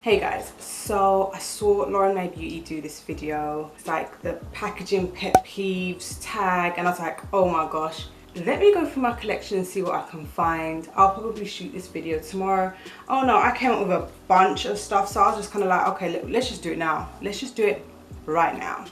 Hey guys, so I saw Lauren My Beauty do this video. It's like the packaging pet peeves tag, and I was like, oh my gosh, let me go through my collection and see what I can find. I'll probably shoot this video tomorrow. Oh no, I came up with a bunch of stuff, so I was just kind of like, okay, let's just do it now. Let's just do it right now.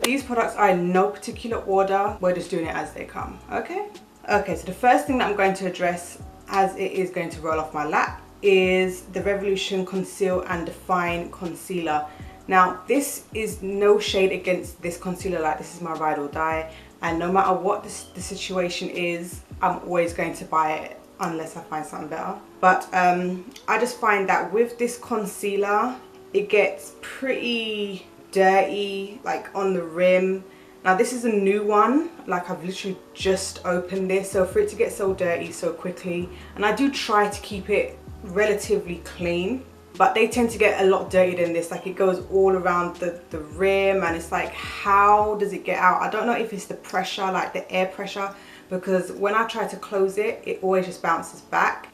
These products are in no particular order. We're just doing it as they come, okay? Okay, so the first thing that I'm going to address, as it is going to roll off my lap, is the Revolution Conceal and Define Concealer. Now, this is no shade against this concealer, like this is my ride or die. And no matter what the situation is, I'm always going to buy it unless I find something better. But I just find that with this concealer, it gets pretty dirty, like on the rim. Now this is a new one, like I've literally just opened this, so for it to get so dirty so quickly, and I do try to keep it relatively clean, but they tend to get a lot dirtier than this. Like it goes all around the rim, and it's like, how does it get out? I don't know if it's the pressure, like the air pressure, because when I try to close it, it always just bounces back.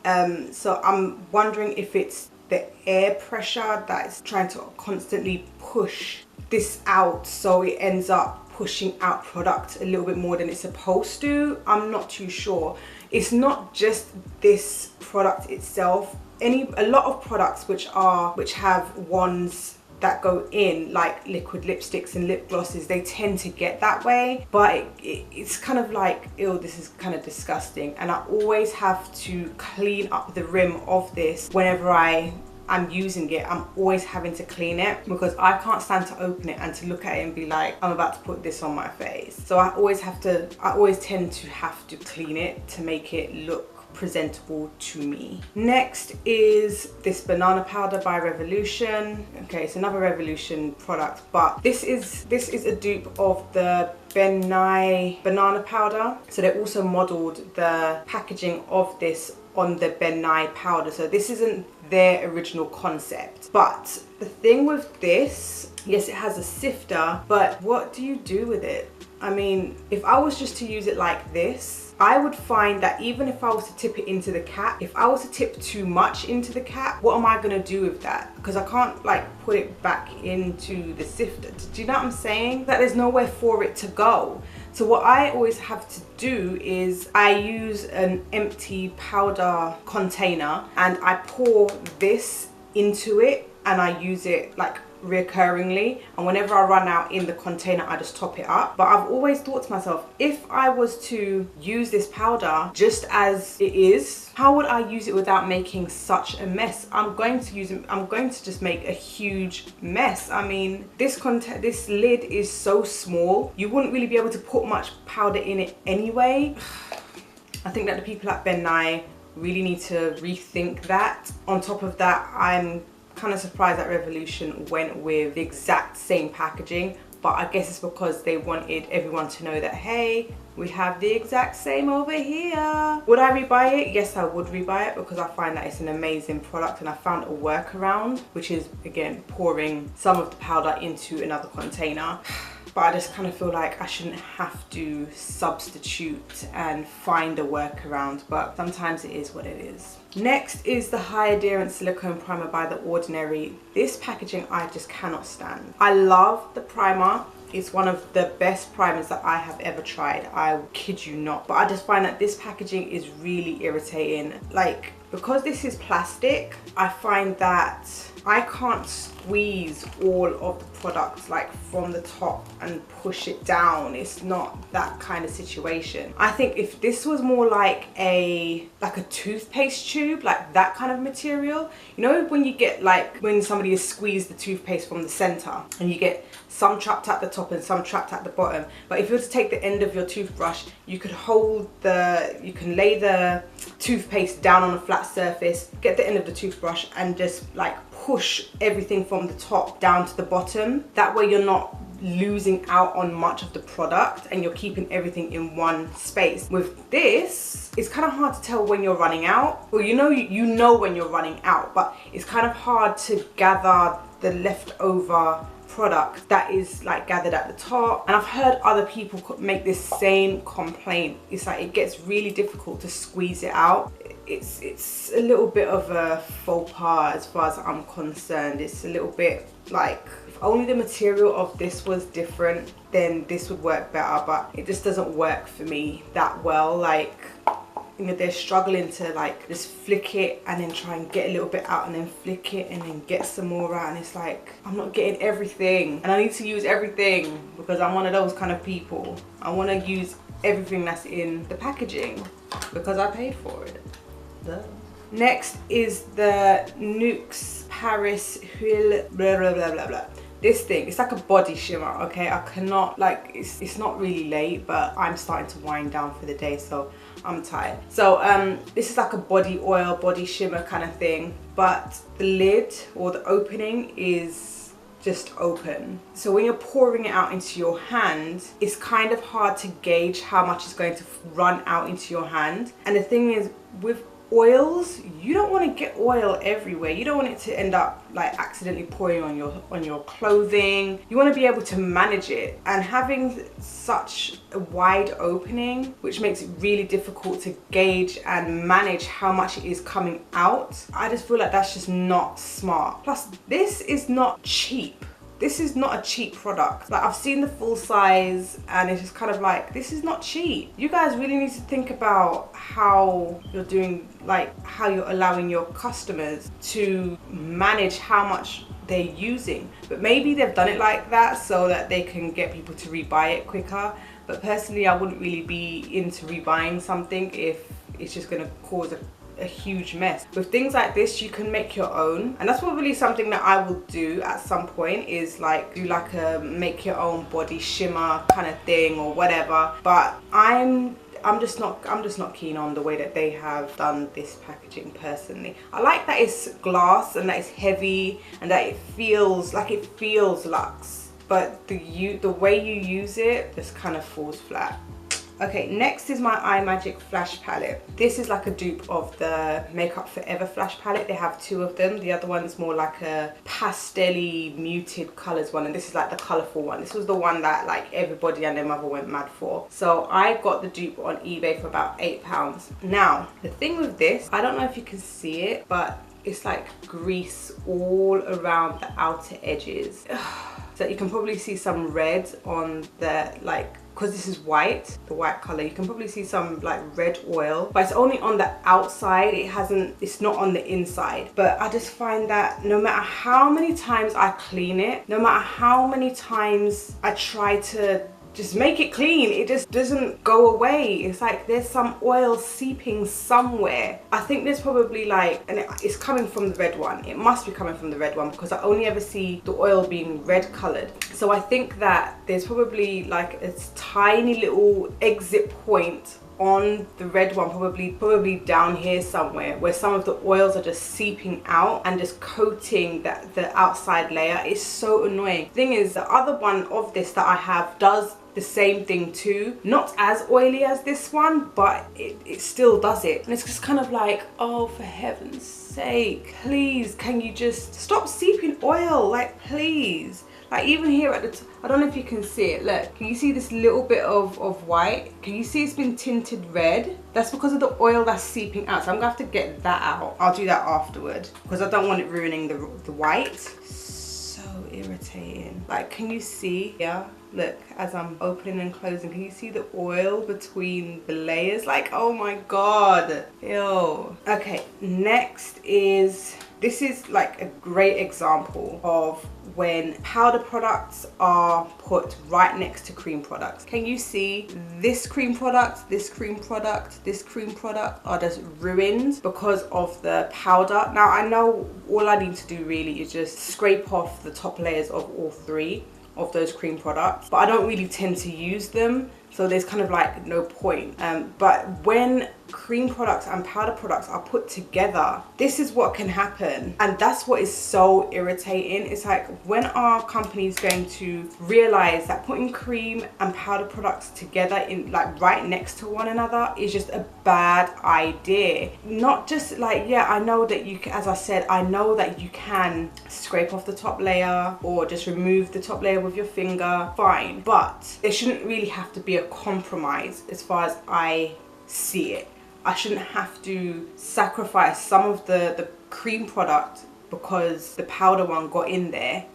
So I'm wondering if it's the air pressure that's trying to constantly push this out, so it ends up pushing out product a little bit more than it's supposed to. I'm not too sure. It's not just this product itself. A lot of products which have wands that go in, like liquid lipsticks and lip glosses, they tend to get that way, but it's kind of like, ew, this is kind of disgusting. And I always have to clean up the rim of this whenever I'm using it. I'm always having to clean it because I can't stand to open it and to look at it and be like, I'm about to put this on my face. So I always tend to have to clean it to make it look presentable to me. Next is this banana powder by Revolution. Okay, it's another Revolution product, but this is a dupe of the Ben Nye banana powder. So they also modeled the packaging of this on the Ben Nye powder, so this isn't their original concept. But the thing with this, yes, it has a sifter, but what do you do with it? I mean, if I was just to use it like this, I would find that even if I was to tip it into the cap, if I was to tip too much into the cap, what am I gonna do with that? Because I can't like put it back into the sifter. Do you know what I'm saying? That there's nowhere for it to go. So what I always have to do is I use an empty powder container and I pour this into it, and I use it like recurringly, and whenever I run out in the container I just top it up. But I've always thought to myself, if I was to use this powder just as it is, how would I use it without making such a mess? I'm going to just make a huge mess. I mean, this lid is so small, you wouldn't really be able to put much powder in it anyway. I think that the people at Ben Nye really need to rethink that. On top of that, I'm kind of surprised that Revolution went with the exact same packaging, but I guess it's because they wanted everyone to know that, hey, we have the exact same over here. Would I rebuy it? Yes, I would rebuy it, because I find that it's an amazing product, and I found a workaround, which is again pouring some of the powder into another container. But I just kind of feel like I shouldn't have to substitute and find a workaround, but sometimes it is what it is. Next is the High Adherence Silicone Primer by The Ordinary. This packaging I just cannot stand. I love the primer. It's one of the best primers that I have ever tried. I kid you not. But I just find that this packaging is really irritating. Like, because this is plastic, I find that I can't squeeze all of the products like from the top and push it down. It's not that kind of situation. I think if this was more like a toothpaste tube, like that kind of material, you know, when you get like when somebody has squeezed the toothpaste from the center and you get some trapped at the top and some trapped at the bottom. But if you were to take the end of your toothbrush, you can lay the toothpaste down on a flat surface, get the end of the toothbrush and just like push everything from the top down to the bottom. That way you're not losing out on much of the product and you're keeping everything in one space. With this, it's kind of hard to tell when you're running out. Well, you know when you're running out, but it's kind of hard to gather the leftover product that is like gathered at the top. And I've heard other people make this same complaint. It's like it gets really difficult to squeeze it out. It's a little bit of a faux pas as far as I'm concerned. It's a little bit like, if only the material of this was different, then this would work better, but it just doesn't work for me that well. Like, you know, they're struggling to like just flick it and then try and get a little bit out and then flick it and then get some more out, and it's like, I'm not getting everything, and I need to use everything because I'm one of those kind of people. I want to use everything that's in the packaging because I paid for it. Duh. Next is the Nuxe Paris Huile blah blah blah blah blah. This thing, it's like a body shimmer, okay? I cannot, like, it's not really late, but I'm starting to wind down for the day, so I'm tired. So this is like a body oil, body shimmer kind of thing, but the lid or the opening is just open. So when you're pouring it out into your hand, it's kind of hard to gauge how much is going to run out into your hand. And the thing is, with oils, you don't want to get oil everywhere. You don't want it to end up like accidentally pouring on your clothing. You want to be able to manage it, and having such a wide opening, which makes it really difficult to gauge and manage how much it is coming out, I just feel like that's just not smart. Plus, this is not cheap. This is not a cheap product. Like, I've seen the full size and it's just kind of like, this is not cheap. You guys really need to think about how you're doing, like how you're allowing your customers to manage how much they're using. But maybe they've done it like that so that they can get people to rebuy it quicker. But personally, I wouldn't really be into rebuying something if it's just gonna cause a huge mess. With things like this, you can make your own, and that's probably something that I will do at some point, is like do like a make your own body shimmer kind of thing or whatever. But I'm just not keen on the way that they have done this packaging personally. I like that it's glass and that it's heavy and that it feels luxe, but the way you use it just kind of falls flat. Okay, next is my iMagic Flash Palette. This is like a dupe of the Makeup Forever Flash Palette. They have two of them. The other one is more like a pastel-y muted colours one, and this is like the colourful one. This was the one that like everybody and their mother went mad for. So I got the dupe on eBay for about £8. Now, the thing with this, I don't know if you can see it, but it's like grease all around the outer edges. So you can probably see some red on the, like, because this is white, the white color, you can probably see some like red oil, but it's only on the outside. It's not on the inside. But I just find that no matter how many times I clean it, no matter how many times I try to just make it clean, it just doesn't go away. It's like there's some oil seeping somewhere. I think there's probably like, and it's coming from the red one. It must be coming from the red one because I only ever see the oil being red colored. So I think that there's probably like a tiny little exit point on the red one, probably down here somewhere, where some of the oils are just seeping out and just coating the outside layer. It's so annoying. Thing is, the other one of this that I have does the same thing too. Not as oily as this one, but it still does it. And it's just kind of like, oh, for heaven's sake, please, can you just stop seeping oil? Like, please. Like, even here at the top, I don't know if you can see it, look, can you see this little bit of white? Can you see it's been tinted red? That's because of the oil that's seeping out, so I'm gonna have to get that out. I'll do that afterward because I don't want it ruining the white. So irritating. Like, can you see? Yeah, look, as I'm opening and closing, can you see the oil between the layers? Like, oh my god, ew. Okay, next is, this is like a great example of when powder products are put right next to cream products. Can you see this cream product, this cream product, this cream product are just ruined because of the powder? Now, I know all I need to do really is just scrape off the top layers of all three of those cream products, but I don't really tend to use them so there's kind of like no point. But when cream products and powder products are put together, this is what can happen, and that's what is so irritating. It's like, when are companies going to realize that putting cream and powder products together in like right next to one another is just a bad idea? Not just like, yeah, I know that you can, as I said, I know that you can scrape off the top layer or just remove the top layer with your finger, fine, but there shouldn't really have to be a compromise as far as I see it. I shouldn't have to sacrifice some of the cream product because the powder one got in there.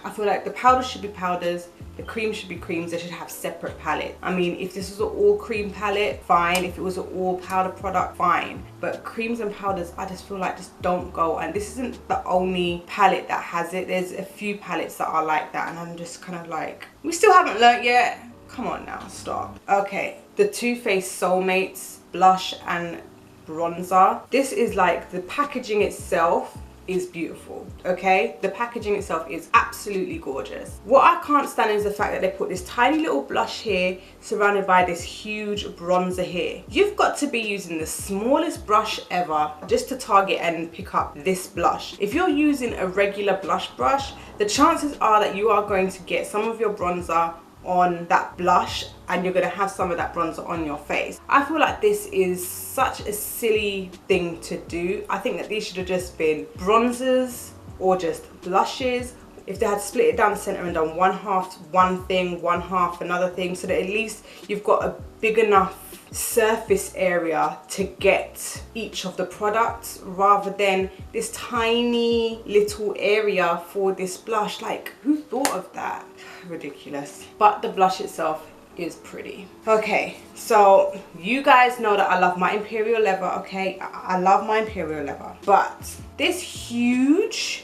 I feel like the powder should be powders, the cream should be creams. They should have separate palettes. I mean, if this was an all cream palette, fine. If it was an all powder product, fine. But creams and powders, I just feel like just don't go. And this isn't the only palette that has it. There's a few palettes that are like that, and I'm just kind of like, we still haven't learnt yet. Come on now, stop. Okay, the Too Faced Soulmates blush and bronzer. This is like, the packaging itself is beautiful, okay? The packaging itself is absolutely gorgeous. What I can't stand is the fact that they put this tiny little blush here surrounded by this huge bronzer here. You've got to be using the smallest brush ever just to target and pick up this blush. If you're using a regular blush brush, the chances are that you are going to get some of your bronzer on that blush, and you're going to have some of that bronzer on your face. I feel like this is such a silly thing to do. I think that these should have just been bronzers or just blushes. If they had split it down the center and done one half one thing, one half another thing, so that at least you've got a big enough surface area to get each of the products, rather than this tiny little area for this blush. Like, who thought of that? Ridiculous. But the blush itself is pretty. Okay, so you guys know that I love my Imperial Leather, okay? I love my Imperial Leather, but this huge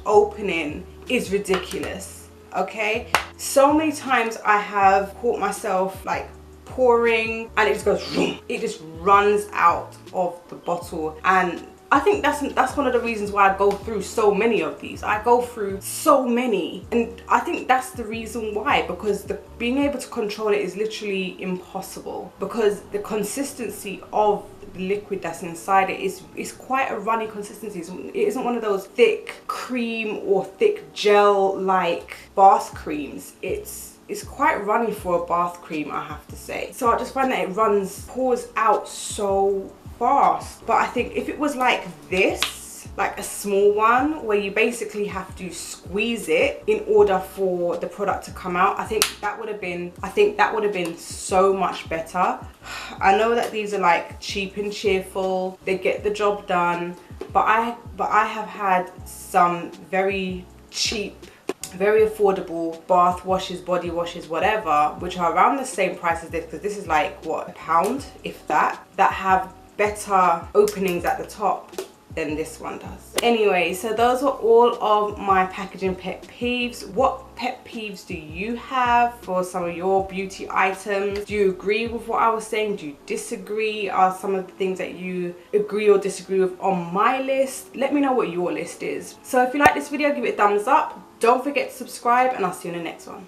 opening is ridiculous, okay? So many times I have caught myself like pouring and it just goes, it just runs out of the bottle. And I think that's one of the reasons why I go through so many of these. I go through so many, and I think that's the reason why, because being able to control it is literally impossible, because the consistency of the liquid that's inside it is quite a runny consistency. It isn't one of those thick cream or thick gel like bath creams. It's quite runny for a bath cream, I have to say. So I just find that it pours out so fast. But I think if it was like this, like a small one where you basically have to squeeze it in order for the product to come out, I think that would have been so much better. I know that these are like cheap and cheerful, they get the job done, but I have had some very cheap, very affordable bath washes, body washes, whatever, which are around the same price as this, because this is like, what, £1, if that have better openings at the top than this one does. Anyway, so those are all of my packaging pet peeves. What pet peeves do you have for some of your beauty items? Do you agree with what I was saying? Do you disagree? Are some of the things that you agree or disagree with on my list? Let me know what your list is. So if you like this video, give it a thumbs up. Don't forget to subscribe, and I'll see you in the next one.